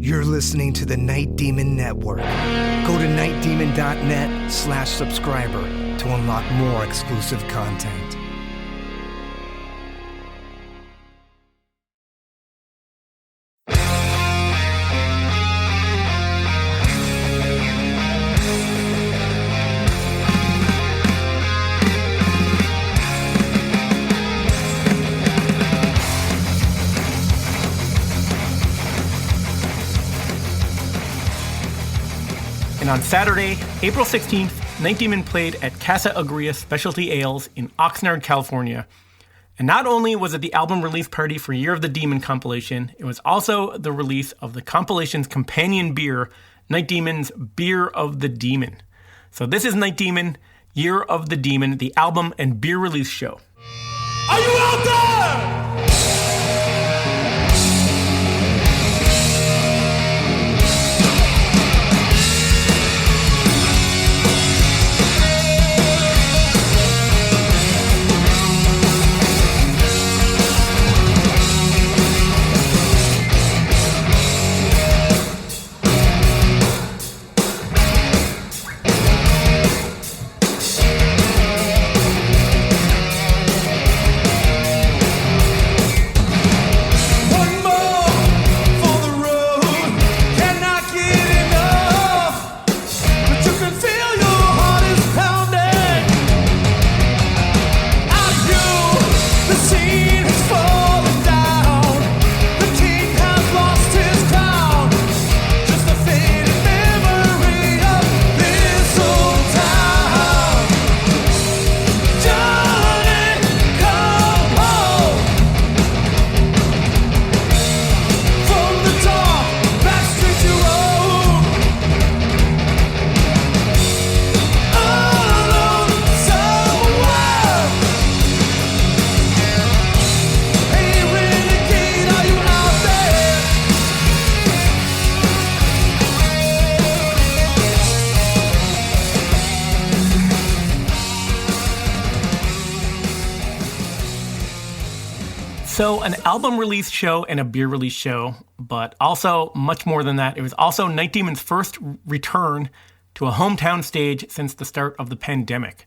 You're listening to the Night Demon Network. Go to nightdemon.net/subscriber to unlock more exclusive content. And on Saturday, April 16th, Night Demon played at Casa Agria Specialty Ales in Oxnard, California. And not only was it the album release party for Year of the Demon compilation, it was also the release of the compilation's companion beer, Night Demon's Beer of the Demon. So this is Night Demon, Year of the Demon, the album and beer release show. Are you out there? So an album release show and a beer release show, but also much more than that. It was also Night Demon's first return to a hometown stage since the start of the pandemic.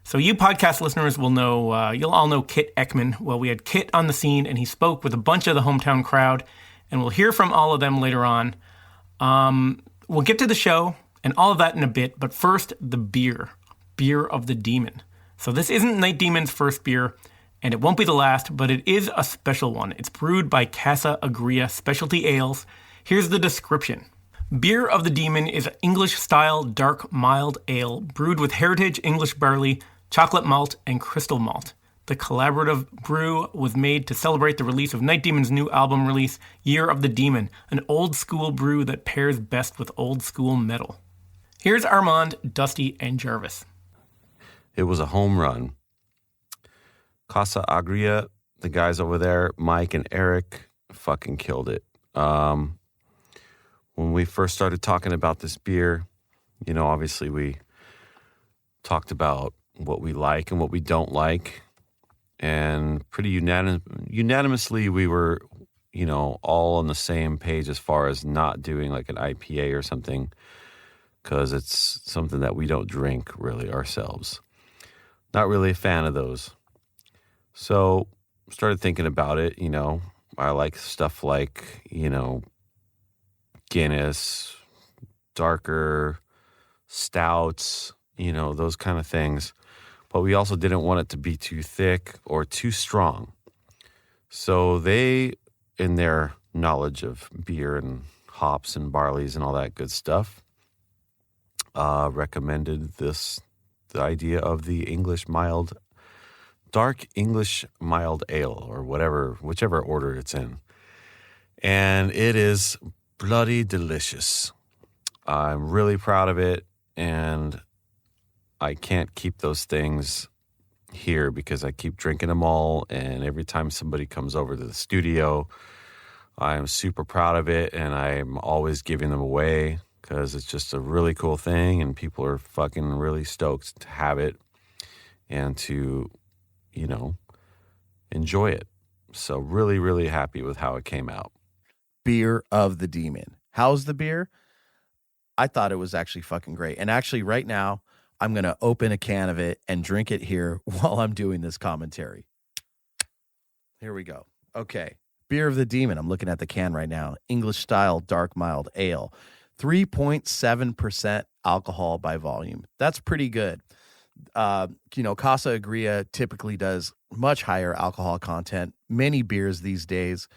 So you podcast listeners will know, you'll all know Kit Ekman. Well, we had Kit on the scene and he spoke with a bunch of the hometown crowd, and we'll hear from all of them later on. We'll get to the show and all of that in a bit, but first, the beer of the Demon. So this isn't Night Demon's first beer, and it won't be the last, but it is a special one. It's brewed by Casa Agria Specialty Ales. Here's the description. Beer of the Demon is an English-style dark, mild ale brewed with heritage English barley, chocolate malt, and crystal malt. The collaborative brew was made to celebrate the release of Night Demon's new album release, Year of the Demon, an old-school brew that pairs best with old-school metal. Here's Armand, Dusty, and Jarvis. It was a home run. Casa Agria, the guys over there, Mike and Eric, fucking killed it. When we first started talking about this beer, you know, obviously we talked about what we like and what we don't like. And pretty unanimously, we were, you know, all on the same page as far as not doing like an IPA or something, because it's something that we don't drink really ourselves. Not really a fan of those. So started thinking about it, you know. I like stuff like, you know, Guinness, darker, stouts, you know, those kind of things. But we also didn't want it to be too thick or too strong. So they, in their knowledge of beer and hops and barleys and all that good stuff, recommended the idea of the dark English mild ale, or whichever order it's in. And it is bloody delicious. I'm really proud of it, and I can't keep those things here because I keep drinking them all, and every time somebody comes over to the studio, I'm super proud of it, and I'm always giving them away because it's just a really cool thing, and people are fucking really stoked to have it and to, you know, enjoy it. So really, really happy with how it came out. Beer of the Demon. How's the beer? I thought it was actually fucking great. And actually right now, I'm going to open a can of it and drink it here while I'm doing this commentary. Here we go. Okay. Beer of the Demon. I'm looking at the can right now. English style dark mild ale. 3.7% alcohol by volume. That's pretty good. Casa Agria typically does much higher alcohol content. Many beers these days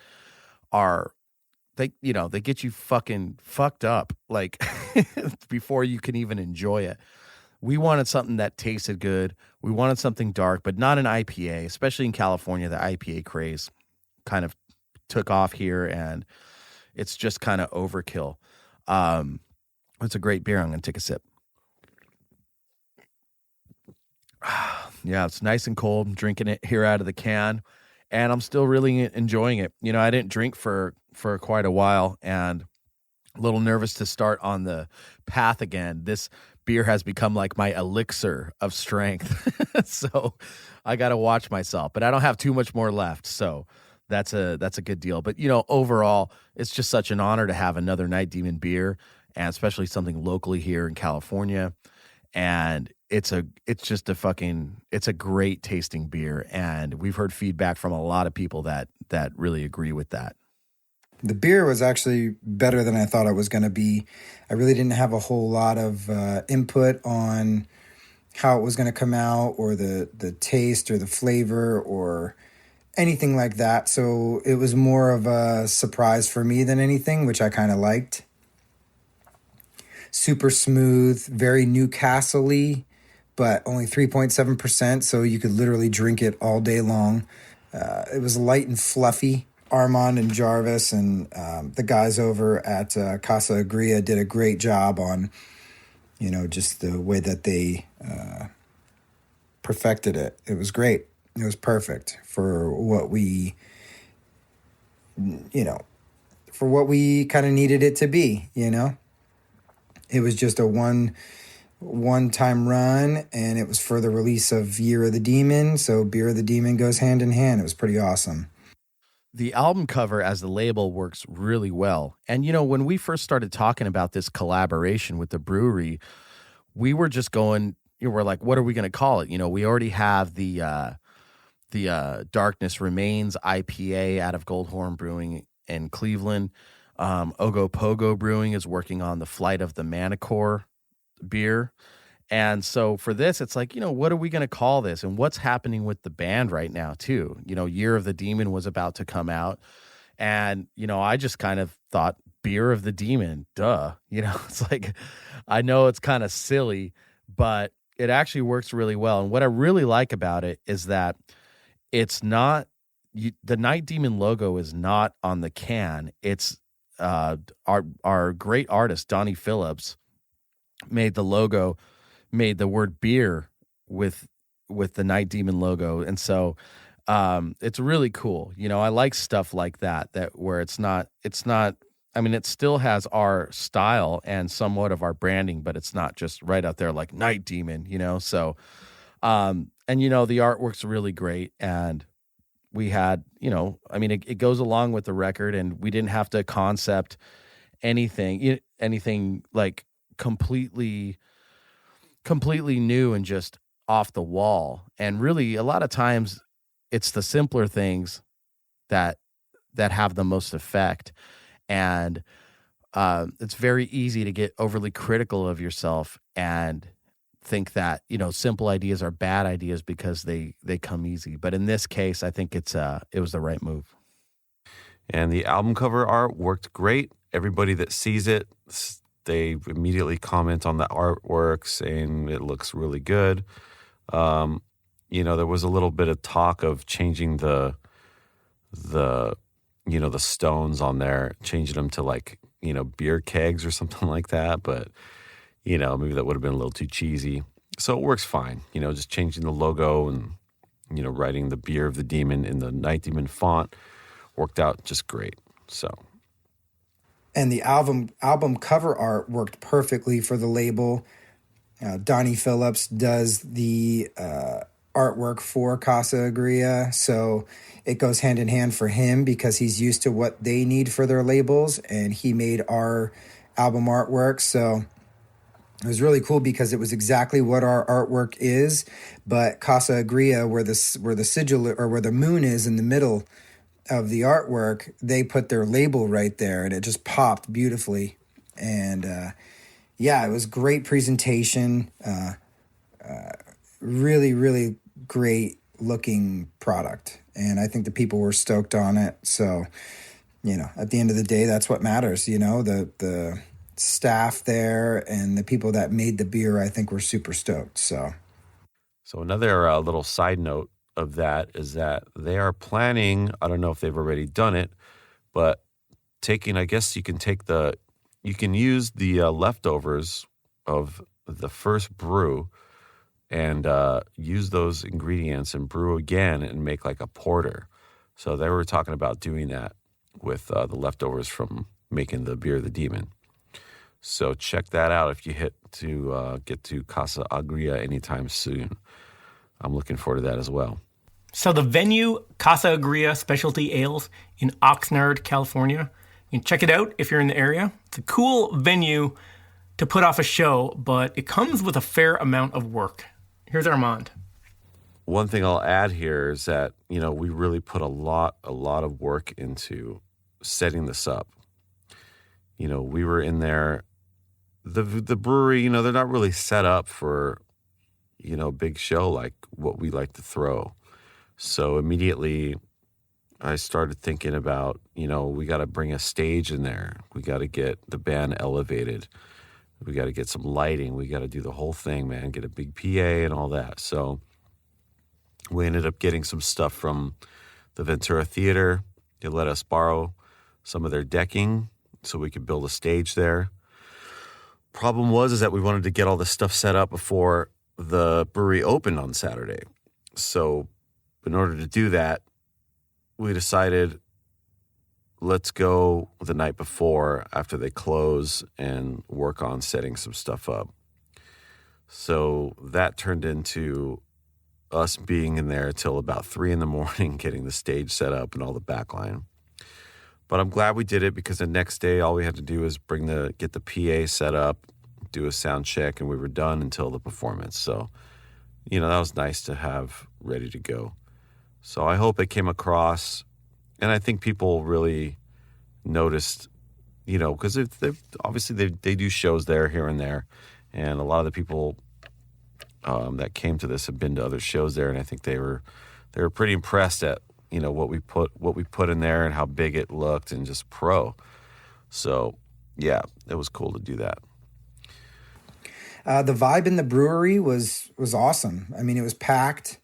they get you fucking fucked up like before you can even enjoy it. We wanted something that tasted good. We wanted something dark, but not an IPA, especially in California. The IPA craze kind of took off here, and it's just kind of overkill. It's a great beer. I'm going to take a sip. Yeah, it's nice and cold. I'm drinking it here out of the can, and I'm still really enjoying it. I didn't drink for quite a while, and a little nervous to start on the path again. This beer has become like my elixir of strength. So I got to watch myself, but I don't have too much more left. So that's a good deal. But, overall, it's just such an honor to have another Night Demon beer, and especially something locally here in California. And it's a great tasting beer. And we've heard feedback from a lot of people that really agree with that. The beer was actually better than I thought it was going to be. I really didn't have a whole lot of input on how it was going to come out, or the taste or the flavor or anything like that. So it was more of a surprise for me than anything, which I kind of liked. Super smooth, very Newcastle-y, but only 3.7%, so you could literally drink it all day long. It was light and fluffy. Armand and Jarvis and the guys over at Casa Agria did a great job on, just the way that they perfected it. It was great. It was perfect for what we, kind of needed it to be, It was just a one-time run, and it was for the release of Year of the Demon, so Beer of the Demon goes hand in hand. It was pretty awesome. The album cover as the label works really well. And, when we first started talking about this collaboration with the brewery, we were just going, we're like, what are we going to call it? We already have the Darkness Remains IPA out of Goldhorn Brewing in Cleveland. Ogopogo Brewing is working on the Flight of the Manicore beer. And so for this, it's like, what are we going to call this? And what's happening with the band right now, too? Year of the Demon was about to come out. And, I just kind of thought, Beer of the Demon, duh. It's like, I know it's kind of silly, but it actually works really well. And what I really like about it is that it's not, the Night Demon logo is not on the can. It's our great artist, Donnie Phillips, made the logo, made the word beer with the Night Demon logo. And so it's really cool. I like stuff like that where it's not, I mean, it still has our style and somewhat of our branding, but it's not just right out there like Night Demon, so, and the artwork's really great. And we had, it goes along with the record, and we didn't have to concept anything like completely new and just off the wall. And really, a lot of times it's the simpler things that have the most effect. And it's very easy to get overly critical of yourself and think that, simple ideas are bad ideas because they come easy. But in this case, I think it was the right move. And the album cover art worked great. Everybody that sees it, they immediately comment on the artwork saying it looks really good. There was a little bit of talk of changing the stones on there, changing them to like, beer kegs or something like that. But, maybe that would have been a little too cheesy. So it works fine, just changing the logo and, writing the Beer of the Demon in the Night Demon font worked out just great. So. And the album cover art worked perfectly for the label. Donnie Phillips does the artwork for Casa Agria. So it goes hand in hand for him because he's used to what they need for their labels, and he made our album artwork. So it was really cool because it was exactly what our artwork is, but Casa Agria, where the sigil or where the moon is in the middle of the artwork, they put their label right there, and it just popped beautifully. And yeah, it was great presentation. Really, really great looking product. And I think the people were stoked on it. So, at the end of the day, that's what matters. The staff there and the people that made the beer, I think, were super stoked. So another little side note of that is that they are planning, I don't know if they've already done it, but I guess you can use the leftovers of the first brew and use those ingredients and brew again and make like a porter. So they were talking about doing that with the leftovers from making the beer the demon. So check that out if you get to Casa Agria anytime soon. I'm looking forward to that as well. So the venue, Casa Agria Specialty Ales in Oxnard, California. You can check it out if you're in the area. It's a cool venue to put off a show, but it comes with a fair amount of work. Here's Armand. One thing I'll add here is that, we really put a lot of work into setting this up. We were in there, the brewery, they're not really set up for, a big show like what we like to throw. So immediately I started thinking about, we got to bring a stage in there. We got to get the band elevated. We got to get some lighting. We got to do the whole thing, man, get a big PA and all that. So we ended up getting some stuff from the Ventura Theater. They let us borrow some of their decking so we could build a stage there. Problem was that we wanted to get all this stuff set up before the brewery opened on Saturday. So in order to do that, we decided let's go the night before after they close and work on setting some stuff up. So that turned into us being in there till about 3 a.m, getting the stage set up and all the backline. But I'm glad we did it because the next day all we had to do was get the PA set up, do a sound check, and we were done until the performance. So, that was nice to have ready to go. So I hope it came across, and I think people really noticed, because they do shows there, here and there, and a lot of the people that came to this have been to other shows there, and I think they were pretty impressed at what we put in there and how big it looked and just pro. So yeah, it was cool to do that. The vibe in the brewery was awesome. I mean, it was packed.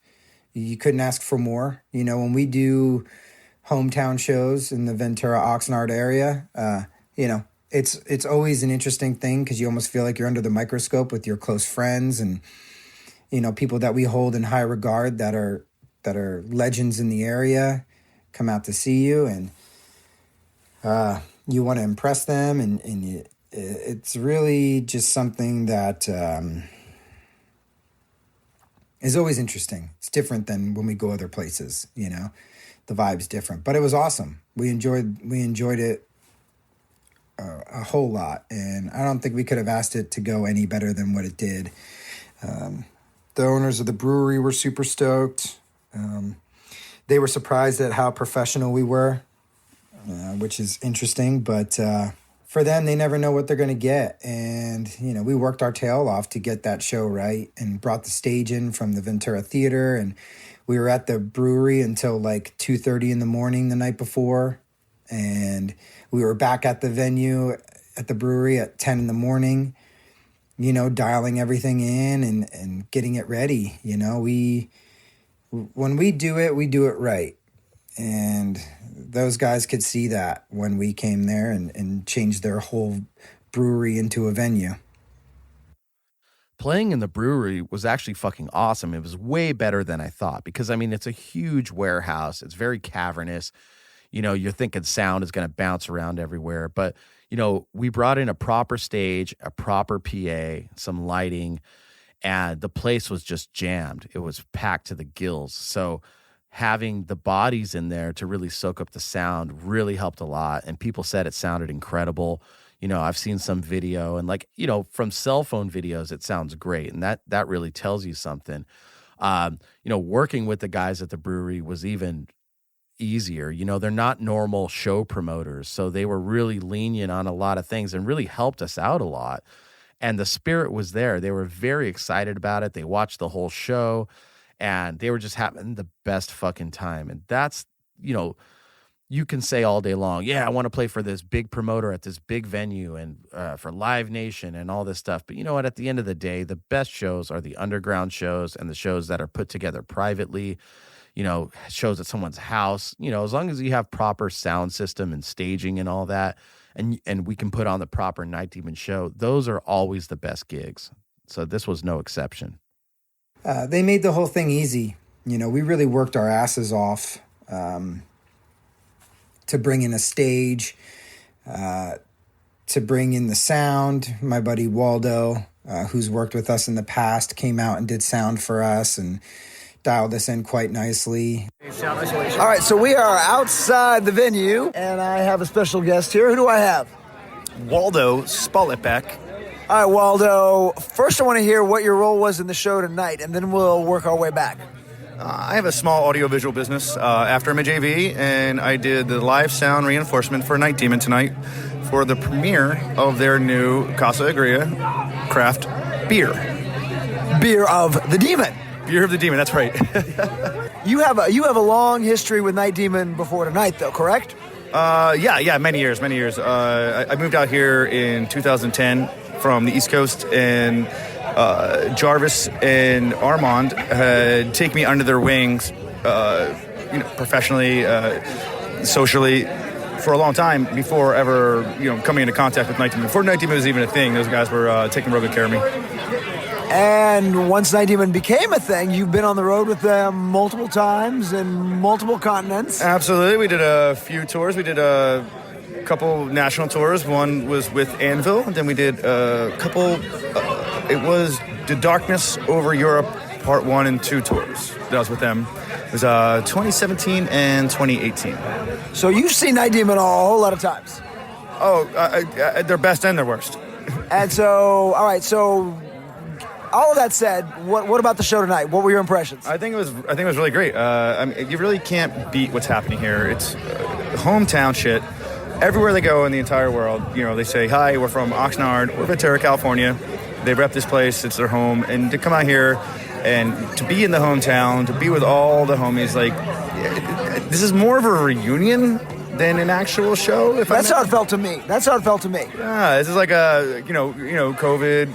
You couldn't ask for more. When we do hometown shows in the Ventura Oxnard area, it's always an interesting thing because you almost feel like you're under the microscope with your close friends and people that we hold in high regard that are legends in the area come out to see you, and you want to impress them, and it's really just something that is always interesting. It's different than when we go other places, the vibe's different, but it was awesome. We enjoyed it a whole lot, and I don't think we could have asked it to go any better than what it did. The owners of the brewery were super stoked. They were surprised at how professional we were, which is interesting, but for them, they never know what they're going to get. And, we worked our tail off to get that show right and brought the stage in from the Ventura Theater. And we were at the brewery until like 2:30 in the morning the night before. And we were back at the venue at the brewery at 10 in the morning, dialing everything in and getting it ready. When we do it right. And those guys could see that when we came there and changed their whole brewery into a venue. Playing in the brewery was actually fucking awesome. It was way better than I thought because, it's a huge warehouse. It's very cavernous. You're thinking sound is going to bounce around everywhere. But, we brought in a proper stage, a proper PA, some lighting, and the place was just jammed. It was packed to the gills. So having the bodies in there to really soak up the sound really helped a lot. And people said it sounded incredible. You know, I've seen some video, and like, you know, from cell phone videos, it sounds great. And that really tells you something. You know, working with the guys at the brewery was even easier. You know, they're not normal show promoters, so they were really lenient on a lot of things and really helped us out a lot. And the spirit was there. They were very excited about it. They watched the whole show, and they were just having the best fucking time. And that's, you know, you can say all day long, yeah, I want to play for this big promoter at this big venue and for Live Nation and all this stuff. But you know what? At the end of the day, the best shows are the underground shows and the shows that are put together privately, you know, shows at someone's house. You know, as long as you have proper sound system and staging and all that, and we can put on the proper Night Demon show, those are always the best gigs. So this was no exception. They made the whole thing easy. You know, we really worked our asses off to bring in a stage, to bring in the sound. My buddy Waldo, who's worked with us in the past, came out and did sound for us and dialed us in quite nicely. All right, so we are outside the venue, and I have a special guest here. Who do I have? Waldo Spolitback. All right, Waldo, first I want to hear what your role was in the show tonight, and then we'll work our way back. I have a small audiovisual business after I'm a JV, and I did the live sound reinforcement for Night Demon tonight for the premiere of their new Casa Agria craft beer. Beer of the Demon. Beer of the Demon, that's right. You have a long history with Night Demon before tonight, though, correct? Yeah, many years. I moved out here in 2010 from the East Coast, and Jarvis and Armand had taken me under their wings, you know, professionally, socially, for a long time before ever, you know, coming into contact with Night Demon. Before Night Demon was even a thing, those guys were taking real good care of me. And once Night Demon became a thing, you've been on the road with them multiple times in multiple continents. Absolutely. We did a few tours. We did a couple national tours. One was with Anvil, and then we did a couple, it was The Darkness Over Europe Part 1 and 2 tours that I was with them. It was 2017 and 2018. So you've seen Night Demon a whole lot of times. Oh, their best and their worst. And so, all right, so all of that said, what about the show tonight? What were your impressions? I think it was really great. I mean, you really can't beat what's happening here. It's hometown shit. Everywhere they go in the entire world, you know, they say, hi, we're from Oxnard or Vysteria, California. They rep this place, it's their home. And to come out here and to be in the hometown, to be with all the homies, like, this is more of a reunion than an actual show. That's how it felt to me. Yeah, this is like a, you know, COVID,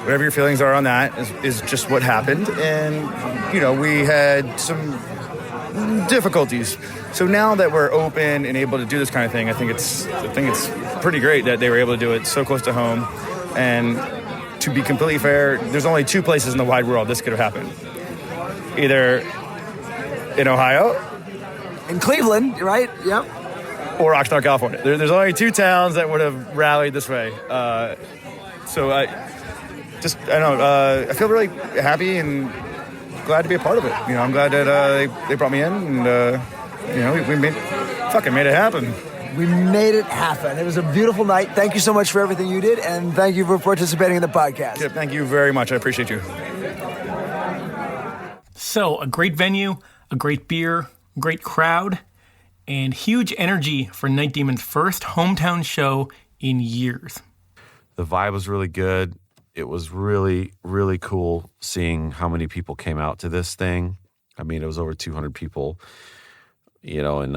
whatever your feelings are on that is just what happened. And, you know, we had some difficulties. So now that we're open and able to do this kind of thing, I think it's pretty great that they were able to do it so close to home. And to be completely fair, there's only two places in the wide world this could have happened. Either in Ohio. In Cleveland, right? Yep. Or Oxnard, California. There's only two towns that would have rallied this way. So I feel really happy and glad to be a part of it. You know, I'm glad that they brought me in, and you know, we made it happen. We made it happen. It was a beautiful night. Thank you so much for everything you did, and thank you for participating in the podcast. Yeah, thank you very much. I appreciate you. So, a great venue, a great beer, great crowd, and huge energy for Night Demon's first hometown show in years. The vibe was really good. It was really, really cool seeing how many people came out to this thing. I mean, it was over 200 people, you know, and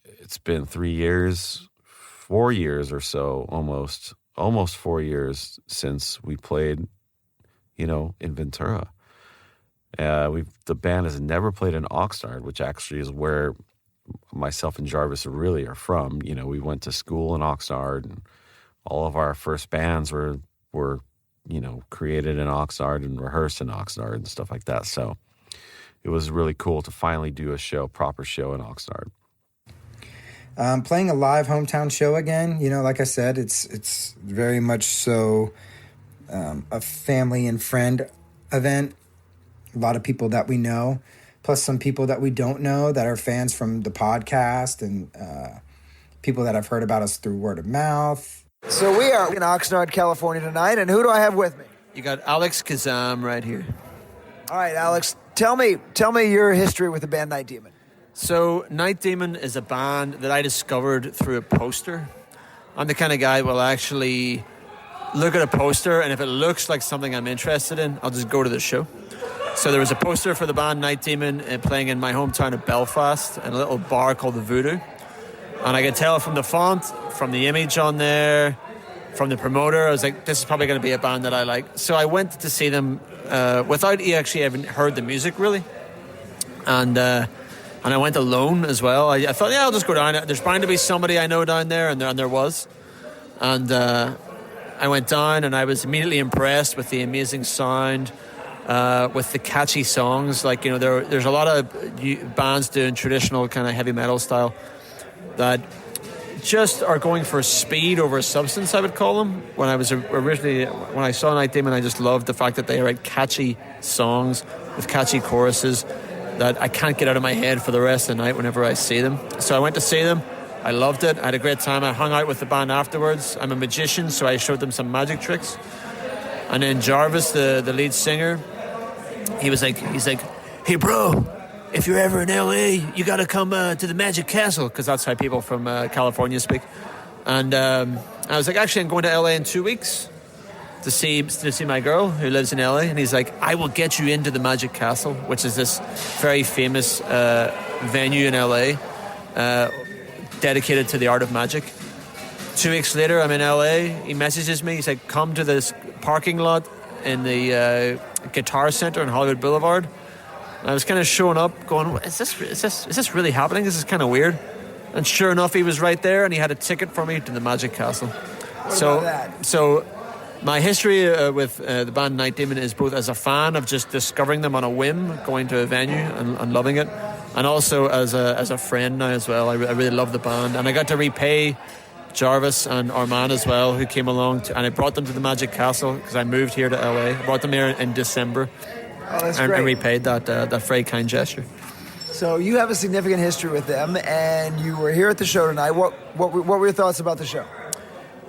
it's been 4 years or so, almost 4 years since we played, you know, in Ventura. The band has never played in Oxnard, which actually is where myself and Jarvis really are from. You know, we went to school in Oxnard, and all of our first bands were you know, created in Oxnard and rehearsed in Oxnard and stuff like that. So it was really cool to finally do a proper show in Oxnard. Playing a live hometown show again, you know, like I said, it's very much so a family and friend event. A lot of people that we know, plus some people that we don't know that are fans from the podcast, and people that have heard about us through word of mouth. So we are in Oxnard, California tonight, and who do I have with me? You got Alex Kazam right here. All right, Alex, tell me your history with the band Night Demon. So Night Demon is a band that I discovered through a poster. I'm the kind of guy who will actually look at a poster, and if it looks like something I'm interested in, I'll just go to the show. So there was a poster for the band Night Demon playing in my hometown of Belfast in a little bar called the Voodoo. And I could tell from the font, from the image on there, from the promoter, I was like, this is probably going to be a band that I like. So I went to see them without actually having heard the music, really. And I went alone as well. I thought, I'll just go down. There's bound to be somebody I know down there, and there was. And I went down, and I was immediately impressed with the amazing sound, with the catchy songs. Like, there's a lot of bands doing traditional kind of heavy metal style that just are going for speed over substance, I would call them. When I saw Night Demon, I just loved the fact that they write catchy songs with catchy choruses that I can't get out of my head for the rest of the night whenever I see them. So I went to see them. I loved it. I had a great time. I hung out with the band afterwards. I'm a magician, so I showed them some magic tricks. And then Jarvis, the lead singer, he's like, hey bro, if you're ever in LA, you got to come to the Magic Castle, because that's how people from California speak. And I was like, actually, I'm going to LA in 2 weeks to see my girl who lives in LA. And he's like, I will get you into the Magic Castle, which is this very famous venue in LA dedicated to the art of magic. 2 weeks later, I'm in LA. He messages me. He's like, come to this parking lot in the Guitar Center on Hollywood Boulevard. And I was kind of showing up going, is this really happening? This is kind of weird. And sure enough, he was right there, and he had a ticket for me to the Magic Castle. What about that? So my history with the band Night Demon is both as a fan of just discovering them on a whim, going to a venue and loving it, and also as a friend now as well. I really love the band, and I got to repay Jarvis and Armand as well, who came along, and I brought them to the Magic Castle because I moved here to LA. I brought them here in December. Oh, that's and great. repaid that very kind gesture. So you have a significant history with them, and you were here at the show tonight. What were your thoughts about the show?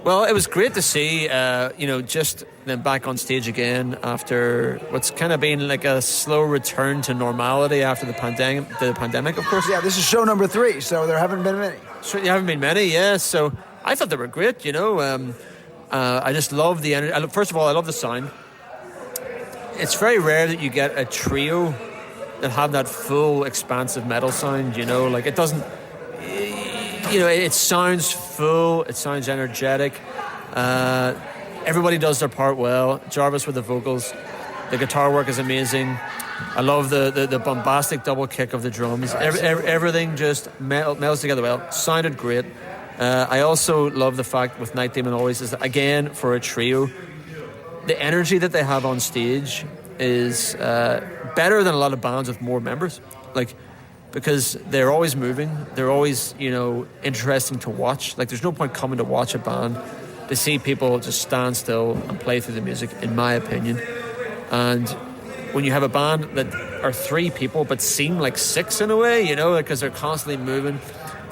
Well, it was great to see, just them back on stage again after what's kind of been like a slow return to normality after the pandemic, of course. Yeah, this is show number 3, so there haven't been many. Sure, there haven't been many, yeah. So I thought they were great, I just love the energy. First of all, I love the sound. It's very rare that you get a trio that have that full, expansive metal sound, like it doesn't, it sounds full, it sounds energetic. Everybody does their part well. Jarvis with the vocals, the guitar work is amazing. I love the bombastic double kick of the drums. Everything just melds together well. Sounded great. I also love the fact with Night Demon always is that, again, for a trio, the energy that they have on stage is better than a lot of bands with more members. Because they're always moving, they're always, interesting to watch. There's no point coming to watch a band to see people just stand still and play through the music, in my opinion. And when you have a band that are 3 people but seem like 6 in a way, because they're constantly moving.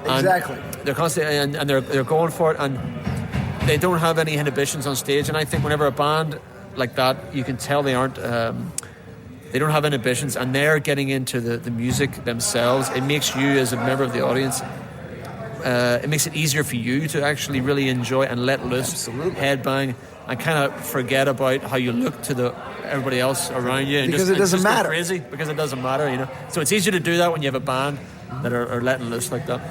Exactly. They're constantly and they're going for it, and they don't have any inhibitions on stage. And I think whenever a band like that, you can tell they aren't. They don't have inhibitions, and they're getting into the music themselves. It makes you, as a member of the audience, it makes it easier for you to actually really enjoy and let loose, Absolutely. headbang, and kind of forget about how you look to everybody else around you. And Because it doesn't just go matter. crazy, because it doesn't matter, So it's easier to do that when you have a band that are letting loose like that.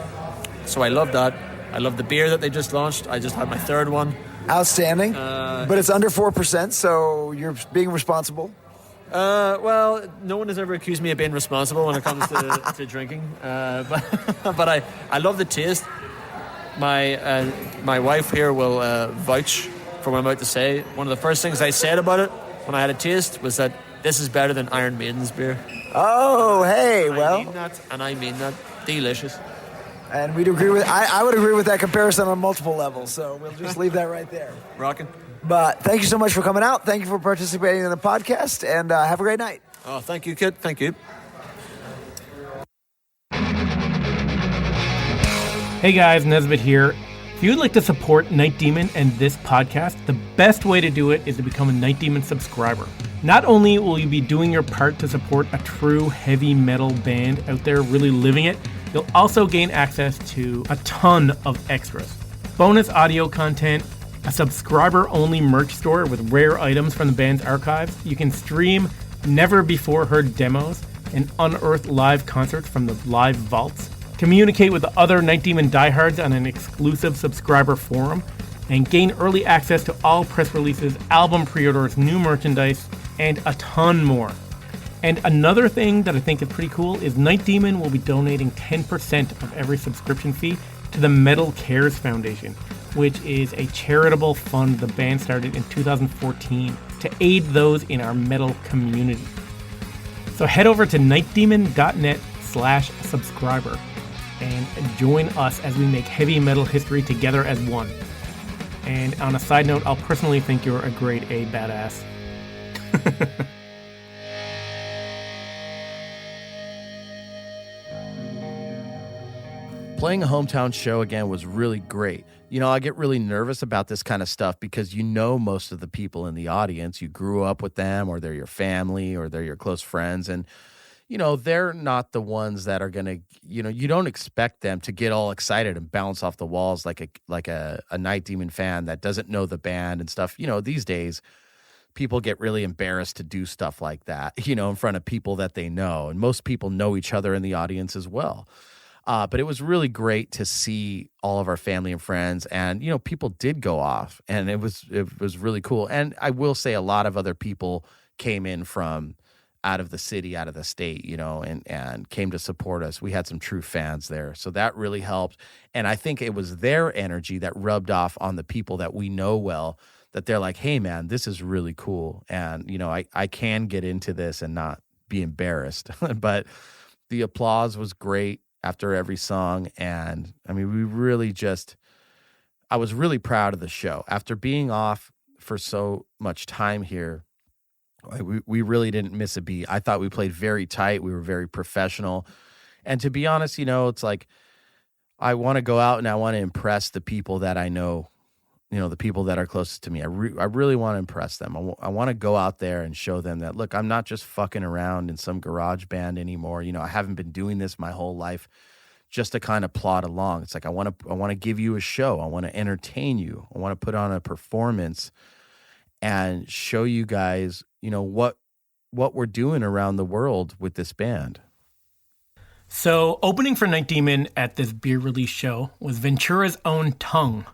So I love that. I love the beer that they just launched. I just had my 3rd one. Outstanding. But it's under 4%, so you're being responsible. Well, no one has ever accused me of being responsible when it comes to drinking, but I love the taste. My wife here will vouch for what I'm about to say. One of the first things I said about it when I had a taste was that this is better than Iron Maiden's beer. Oh, hey, I mean that. Delicious. And we'd agree with. I would agree with that comparison on multiple levels. So we'll just leave that right there. Rocking. But thank you so much for coming out. Thank you for participating in the podcast, and have a great night. Oh, thank you, kid. Thank you. Hey guys, Nesbitt here. If you'd like to support Night Demon and this podcast, the best way to do it is to become a Night Demon subscriber. Not only will you be doing your part to support a true heavy metal band out there really living it, you'll also gain access to a ton of extras. Bonus audio content, a subscriber-only merch store with rare items from the band's archives. You can stream never-before-heard demos and unearth live concerts from the live vaults. Communicate with the other Night Demon diehards on an exclusive subscriber forum, and gain early access to all press releases, album pre-orders, new merchandise, and a ton more. And another thing that I think is pretty cool is Night Demon will be donating 10% of every subscription fee to the Metal Cares Foundation, which is a charitable fund the band started in 2014 to aid those in our metal community. So head over to nightdemon.net/subscriber and join us as we make heavy metal history together as one. And on a side note, I'll personally think you're a grade A badass. Playing a hometown show again was really great. You know, I get really nervous about this kind of stuff because you know most of the people in the audience. You grew up with them, or they're your family, or they're your close friends. And, you know, they're not the ones that are going to, you know, you don't expect them to get all excited and bounce off the walls like a Night Demon fan that doesn't know the band and stuff. You know, these days, people get really embarrassed to do stuff like that, you know, in front of people that they know. And most people know each other in the audience as well. But it was really great to see all of our family and friends, and, you know, people did go off, and it was really cool. And I will say a lot of other people came in from out of the city, out of the state, you know, and came to support us. We had some true fans there. So that really helped. And I think it was their energy that rubbed off on the people that we know well, that they're like, hey man, this is really cool. And, you know, I can get into this and not be embarrassed. But the applause was great after every song. And I mean, I was really proud of the show. After being off for so much time here, we really didn't miss a beat. I thought we played very tight. We were very professional. And to be honest, you know, it's like I want to go out and I want to impress the people that I know, you know, the people that are closest to me. I really want to impress them. I want to go out there and show them that, look, I'm not just fucking around in some garage band anymore. You know, I haven't been doing this my whole life just to kind of plod along. It's like I want to give you a show. I want to entertain you. I want to put on a performance and show you guys, you know, what we're doing around the world with this band. So opening for Night Demon at this beer release show was Ventura's own Tung.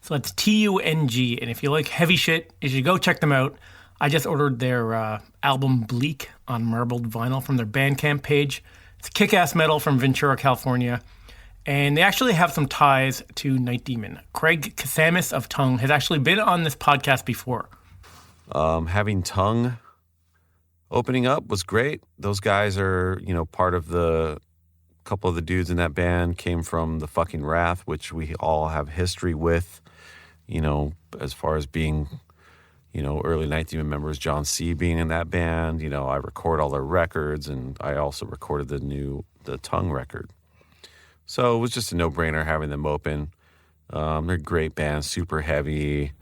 So that's Tung. And if you like heavy shit, you should go check them out. I just ordered their album Bleak on marbled vinyl from their Bandcamp page. It's kick-ass metal from Ventura, California. And they actually have some ties to Night Demon. Craig Kasamis of Tung has actually been on this podcast before. Having Tung opening up was great. Those guys are, you know, part of the couple of the dudes in that band came from the fucking Wrath, which we all have history with, you know, as far as being, you know, early Night Demon members, John C. being in that band. You know, I record all their records, and I also recorded the Tung record. So it was just a no-brainer having them open. They're a great band, super heavy.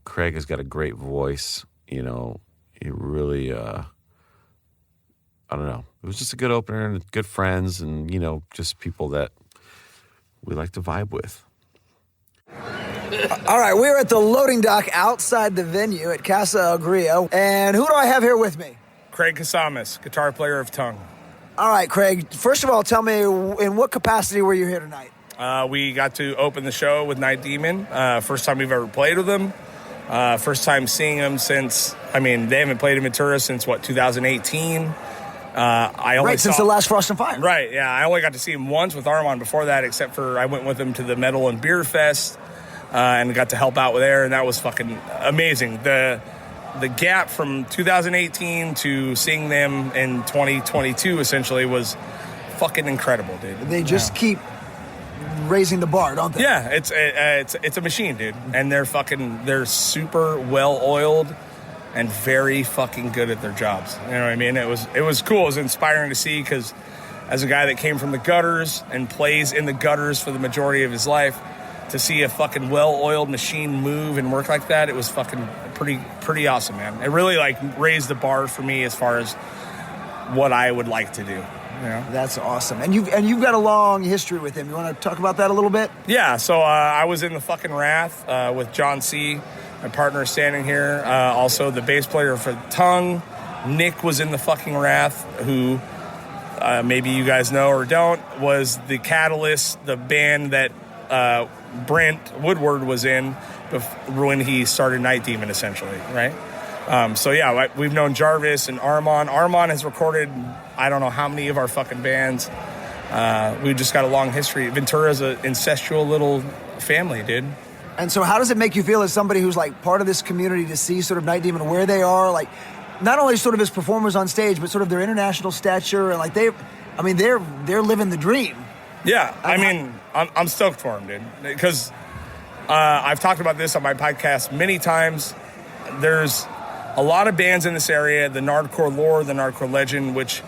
Craig has got a great voice. You know, he really, I don't know. It was just a good opener and good friends and, you know, just people that we like to vibe with. All right, we're at the loading dock outside the venue at Casa Agria. And who do I have here with me? Craig Kazam, guitar player of Tung. All right, Craig, first of all, tell me, in what capacity were you here tonight? We got to open the show with Night Demon. First time we've ever played with them. First time seeing them since, they haven't played in Ventura since, 2018. Since the last Frost and Fire. Right, yeah. I only got to see him once with Armand before that, except for I went with him to the Metal and Beer Fest and got to help out with there, and that was fucking amazing. The gap from 2018 to seeing them in 2022 essentially was fucking incredible, dude. They just keep raising the bar, don't they? Yeah, it's a machine, dude. And they're super well oiled and very fucking good at their jobs. You know what I mean? It was cool. It was inspiring to see because as a guy that came from the gutters and plays in the gutters for the majority of his life, to see a fucking well-oiled machine move and work like that, it was fucking pretty awesome, man. It really raised the bar for me as far as what I would like to do. You know? That's awesome. And you've got a long history with him. You want to talk about that a little bit? Yeah. So I was in the fucking Wrath with John C., my partner standing here. Also the bass player for Tung, Nick, was in the fucking Wrath, who maybe you guys know or don't, was the catalyst, the band that Brent Woodward was in when he started Night Demon, essentially, right? We've known Jarvis and Armand. Armand has recorded I don't know how many of our fucking bands. We just got a long history. Ventura's an incestual little family, dude. And so how does it make you feel as somebody who's part of this community to see sort of Night Demon where they are, not only sort of as performers on stage, but sort of their international stature, and they're living the dream. Yeah, I'm stoked for them, dude, because I've talked about this on my podcast many times. There's a lot of bands in this area, the Nardcore Lore, the Nardcore Legend, which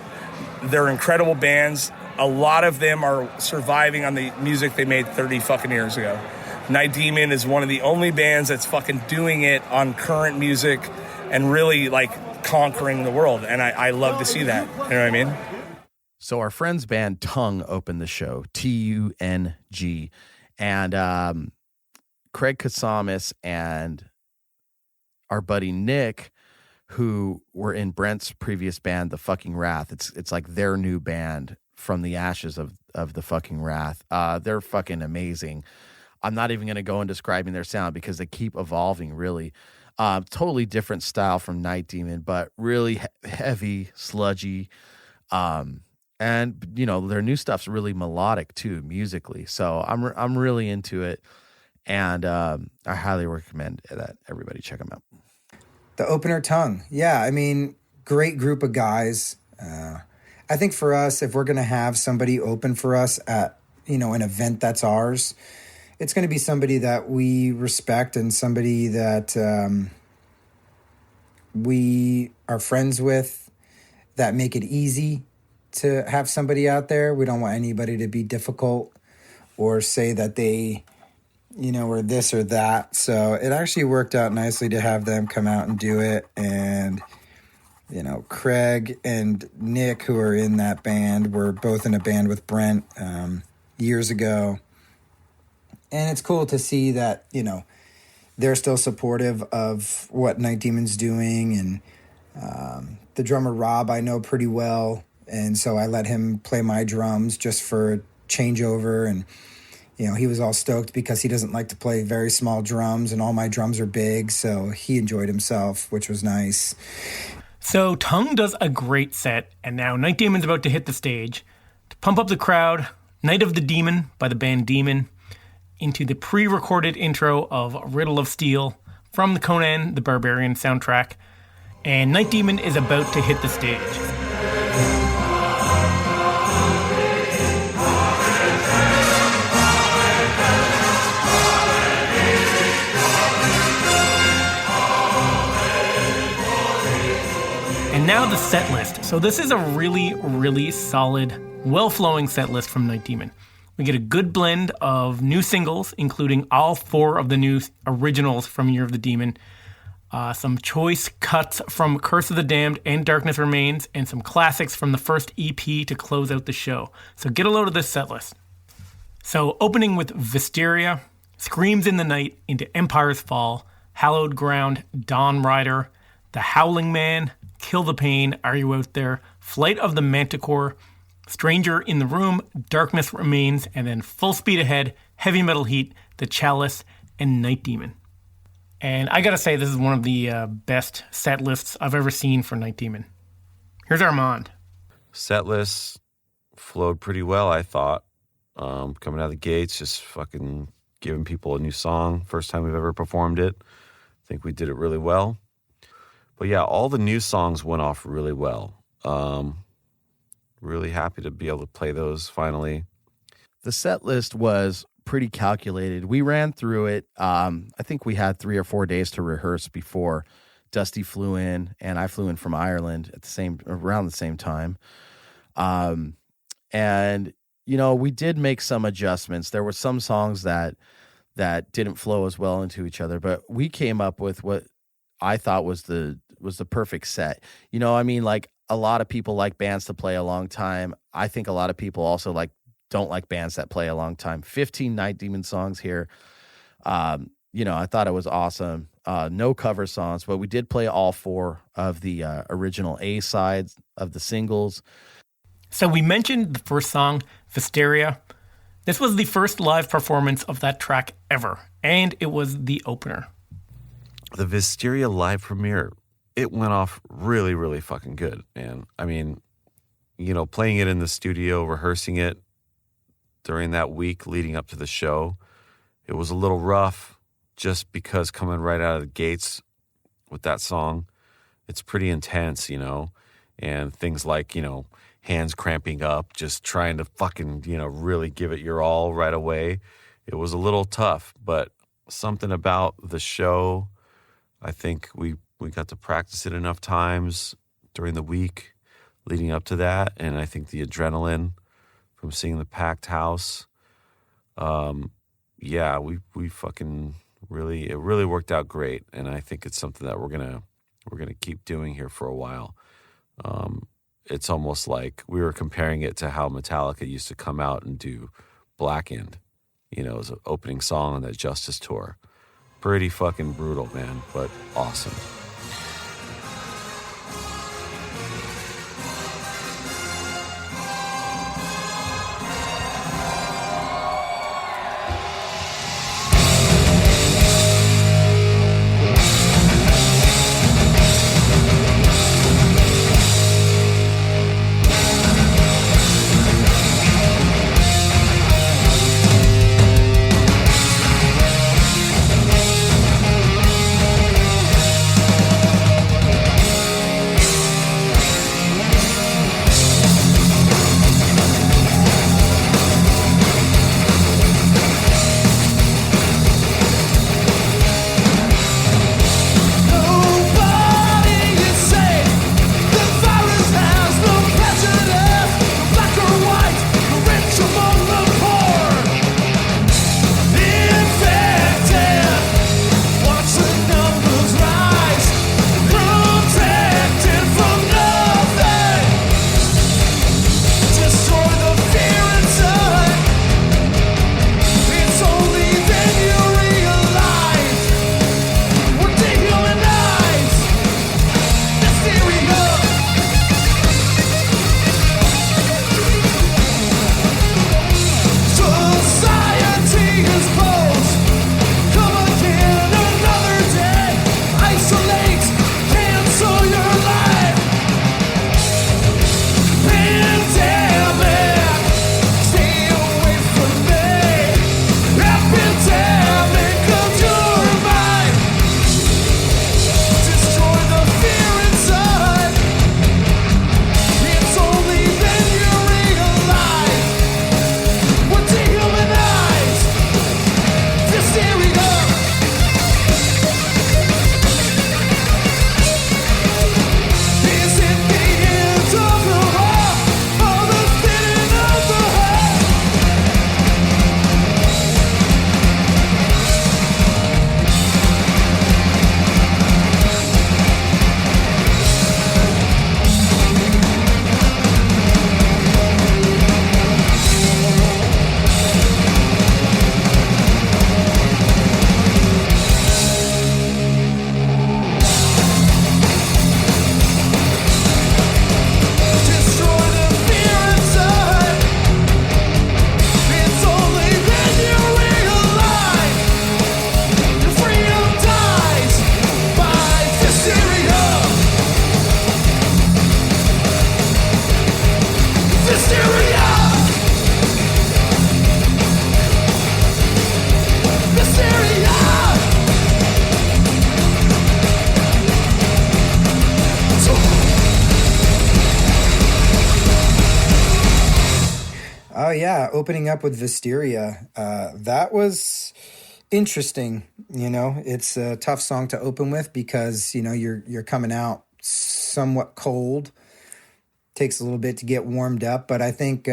they're incredible bands. A lot of them are surviving on the music they made 30 fucking years ago. Night Demon is one of the only bands that's fucking doing it on current music and really conquering the world. And I love to see that. You know what I mean? So our friend's band Tung opened the show, T-U-N-G. And Craig Kazam and our buddy Nick, who were in Brent's previous band, The Fucking Wrath. It's like their new band from the ashes of The Fucking Wrath. They're fucking amazing. I'm not even going to go in describing their sound because they keep evolving, really. Totally different style from Night Demon, but really heavy, sludgy. And, their new stuff's really melodic, too, musically. So I'm really into it. And I highly recommend that everybody check them out. The opener, Tung. Yeah, great group of guys. I think for us, if we're going to have somebody open for us at, an event that's ours, it's going to be somebody that we respect and somebody that we are friends with, that make it easy to have somebody out there. We don't want anybody to be difficult or say that they, or this or that. So it actually worked out nicely to have them come out and do it. And, Craig and Nick, who are in that band, were both in a band with Brent years ago. And it's cool to see that, they're still supportive of what Night Demon's doing. And the drummer Rob I know pretty well. And so I let him play my drums just for a changeover. And he was all stoked because he doesn't like to play very small drums, and all my drums are big, so he enjoyed himself, which was nice. So Tung does a great set, and now Night Demon's about to hit the stage. To pump up the crowd, Night of the Demon by the band Demon, into the pre-recorded intro of Riddle of Steel from the Conan the Barbarian soundtrack, and Night Demon is about to hit the stage. And now the set list. So this is a really, really solid, well-flowing set list from Night Demon. We get a good blend of new singles, including all 4 of the new originals from Year of the Demon, some choice cuts from Curse of the Damned and Darkness Remains, and some classics from the first EP to close out the show. So get a load of this set list. So opening with Vysteria, Screams in the Night into Empire's Fall, Hallowed Ground, Dawn Rider, The Howling Man, Kill the Pain, Are You Out There, Flight of the Manticore, Stranger in the Room, Darkness Remains, and then Full Speed Ahead, Heavy Metal Heat, The Chalice, and Night Demon. And I gotta say, this is one of the best set lists I've ever seen for Night Demon. Here's Armand. Set lists flowed pretty well, I thought. Coming out of the gates, just fucking giving people a new song. First time we've ever performed it. I think we did it really well. But yeah, all the new songs went off really well. Really happy to be able to play those finally. The set list was pretty calculated. We ran through it. I think we had 3 or 4 days to rehearse before Dusty flew in, and I flew in from Ireland at around the same time. And you know, we did make some adjustments. There were some songs that didn't flow as well into each other, but we came up with what I thought was the perfect set. You know, I mean, like, a lot of people like bands to play a long time. I think a lot of people also don't like bands that play a long time. 15 Night Demon songs here. You know, I thought it was awesome. No cover songs, but we did play all 4 of the original A sides of the singles. So we mentioned the first song, Vysteria. This was the first live performance of that track ever, and it was the opener. The Vysteria live premiere, it went off really, really fucking good, man. I mean, you know, playing it in the studio, rehearsing it during that week leading up to the show, it was a little rough just because coming right out of the gates with that song, it's pretty intense, you know, and things like, you know, hands cramping up, just trying to fucking, you know, really give it your all right away. It was a little tough, but something about the show, I think we got to practice it enough times during the week leading up to that, and I think the adrenaline from seeing the packed house, yeah, we fucking really, it really worked out great, and I think it's something that we're gonna keep doing here for a while. It's almost like we were comparing it to how Metallica used to come out and do Blackened, you know, as an opening song on that Justice tour. Pretty fucking brutal, man, but awesome. opening up with Vysteria, that was interesting. It's a tough song to open with because, you're coming out somewhat cold. Takes a little bit to get warmed up, but I think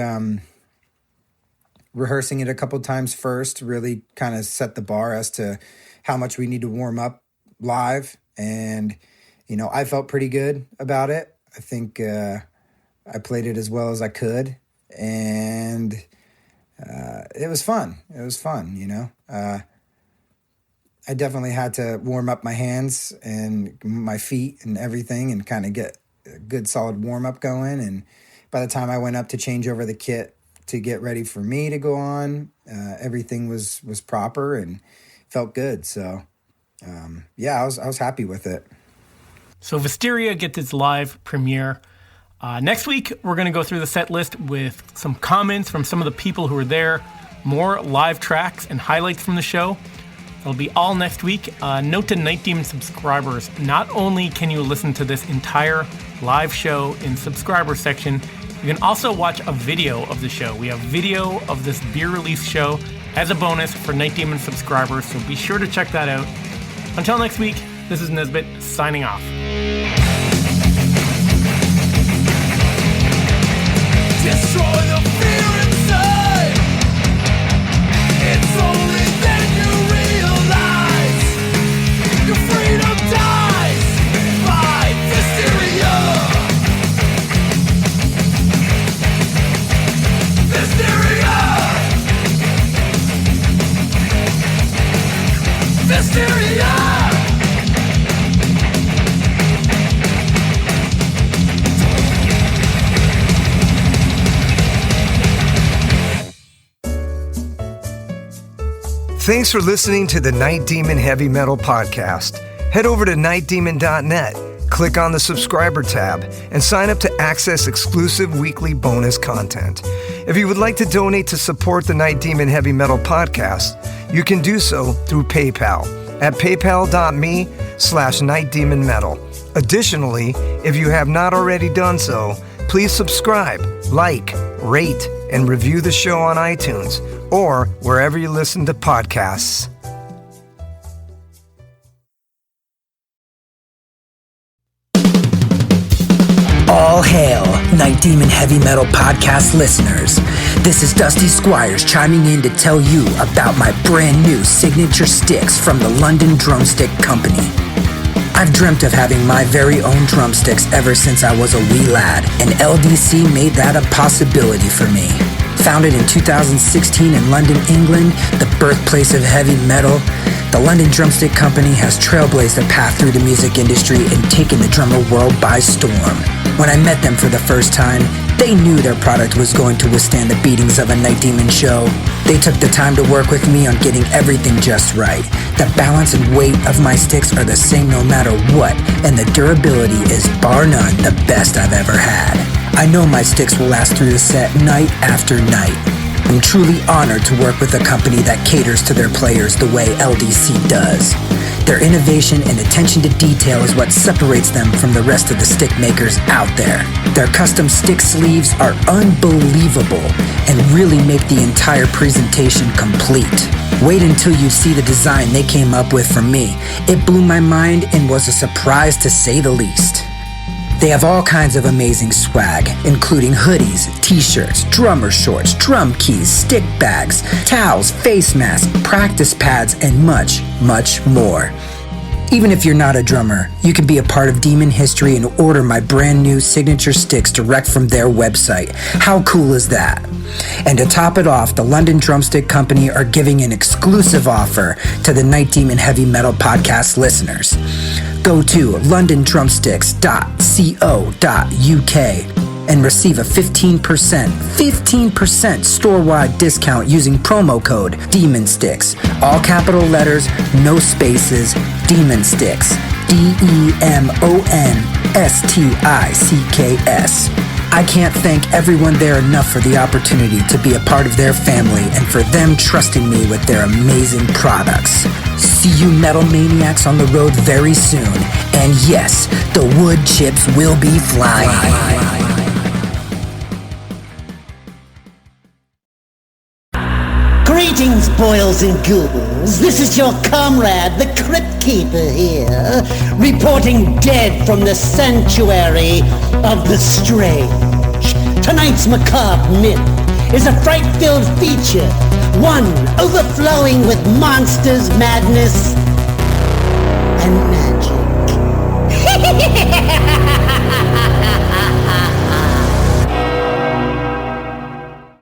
rehearsing it a couple times first really kind of set the bar as to how much we need to warm up live. And, I felt pretty good about it. I think I played it as well as I could, and it was fun. It was fun, I definitely had to warm up my hands and my feet and everything and kind of get a good solid warm up going. And by the time I went up to change over the kit to get ready for me to go on, everything was proper and felt good. So I was happy with it. So Vysteria gets its live premiere. Next week, we're going to go through the set list with some comments from some of the people who were there, more live tracks and highlights from the show. It'll be all next week. Note to Night Demon subscribers, not only can you listen to this entire live show in subscriber section, you can also watch a video of the show. We have video of this beer release show as a bonus for Night Demon subscribers, so be sure to check that out. Until next week, this is Nesbitt signing off. Destroy the fear inside. It's only then you realize your freedom dies by Vysteria. Vysteria. Vysteria. Thanks for listening to the Night Demon Heavy Metal Podcast. Head over to nightdemon.net, click on the subscriber tab, and sign up to access exclusive weekly bonus content. If you would like to donate to support the Night Demon Heavy Metal Podcast, you can do so through PayPal at paypal.me/nightdemonmetal. Additionally, if you have not already done so, please subscribe, like, rate, and review the show on iTunes or wherever you listen to podcasts. All hail, Night Demon Heavy Metal Podcast listeners. This is Dusty Squires chiming in to tell you about my brand new signature sticks from the London Drumstick Company. I've dreamt of having my very own drumsticks ever since I was a wee lad, and LDC made that a possibility for me. Founded in 2016 in London, England, the birthplace of heavy metal, the London Drumstick Company has trailblazed a path through the music industry and taken the drummer world by storm. When I met them for the first time, they knew their product was going to withstand the beatings of a Night Demon show. They took the time to work with me on getting everything just right. The balance and weight of my sticks are the same no matter what, and the durability is bar none the best I've ever had. I know my sticks will last through the set night after night. I'm truly honored to work with a company that caters to their players the way LDC does. Their innovation and attention to detail is what separates them from the rest of the stick makers out there. Their custom stick sleeves are unbelievable and really make the entire presentation complete. Wait until you see the design they came up with for me. It blew my mind and was a surprise to say the least. They have all kinds of amazing swag, including hoodies, t-shirts, drummer shorts, drum keys, stick bags, towels, face masks, practice pads, and much, much more. Even if you're not a drummer, you can be a part of Demon history and order my brand new signature sticks direct from their website. How cool is that? And to top it off, the London Drumstick Company are giving an exclusive offer to the Night Demon Heavy Metal Podcast listeners. Go to londondrumsticks.co.uk and receive a 15% store-wide discount using promo code DEMONSTICKS. All capital letters, no spaces, Demon Sticks. DEMONSTICKS. I can't thank everyone there enough for the opportunity to be a part of their family and for them trusting me with their amazing products. See you metal maniacs on the road very soon. And yes, the wood chips will be flying. Greetings, boils and ghouls. This is your comrade, the Crypt Keeper here, reporting dead from the sanctuary of the strange. Tonight's macabre myth is a fright-filled feature, one overflowing with monsters, madness, and magic.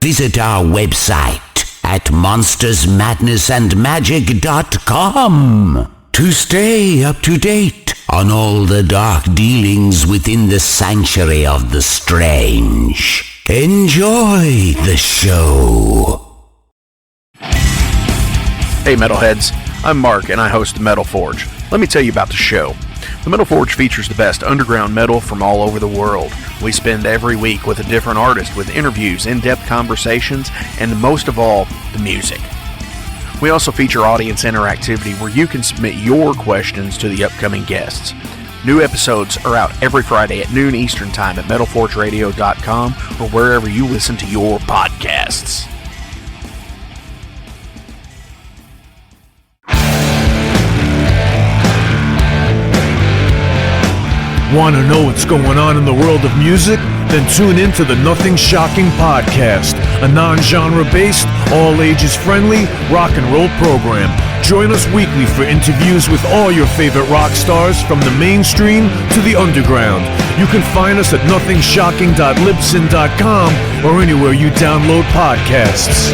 Visit our website at monstersmadnessandmagic.com to stay up to date on all the dark dealings within the sanctuary of the strange. Enjoy the show. Hey Metalheads, I'm Mark and I host the Metal Forge. Let me tell you about the show. The Metal Forge features the best underground metal from all over the world. We spend every week with a different artist with interviews, in-depth conversations, and most of all, the music. We also feature audience interactivity where you can submit your questions to the upcoming guests. New episodes are out every Friday at noon Eastern Time at metalforgeradio.com or wherever you listen to your podcasts. Want to know what's going on in the world of music? Then tune in to the Nothing Shocking Podcast, a non-genre based, all-ages friendly rock and roll program. Join us weekly for interviews with all your favorite rock stars from the mainstream to the underground. You can find us at nothingshocking.libsyn.com or anywhere you download podcasts.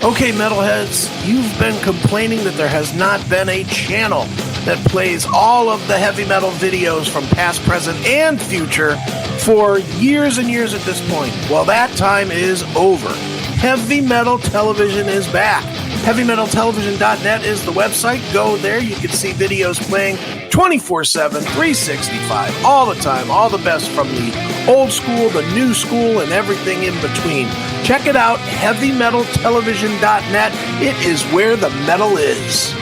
Okay, metalheads, you've been complaining that there has not been a channel that plays all of the heavy metal videos from past, present, and future for years and years at this point. Well, that time is over. Heavy Metal Television is back. HeavyMetalTelevision.net is the website. Go there. You can see videos playing 24/7, 365, all the time, all the best from the old school, the new school, and everything in between. Check it out, HeavyMetalTelevision.net. It is where the metal is.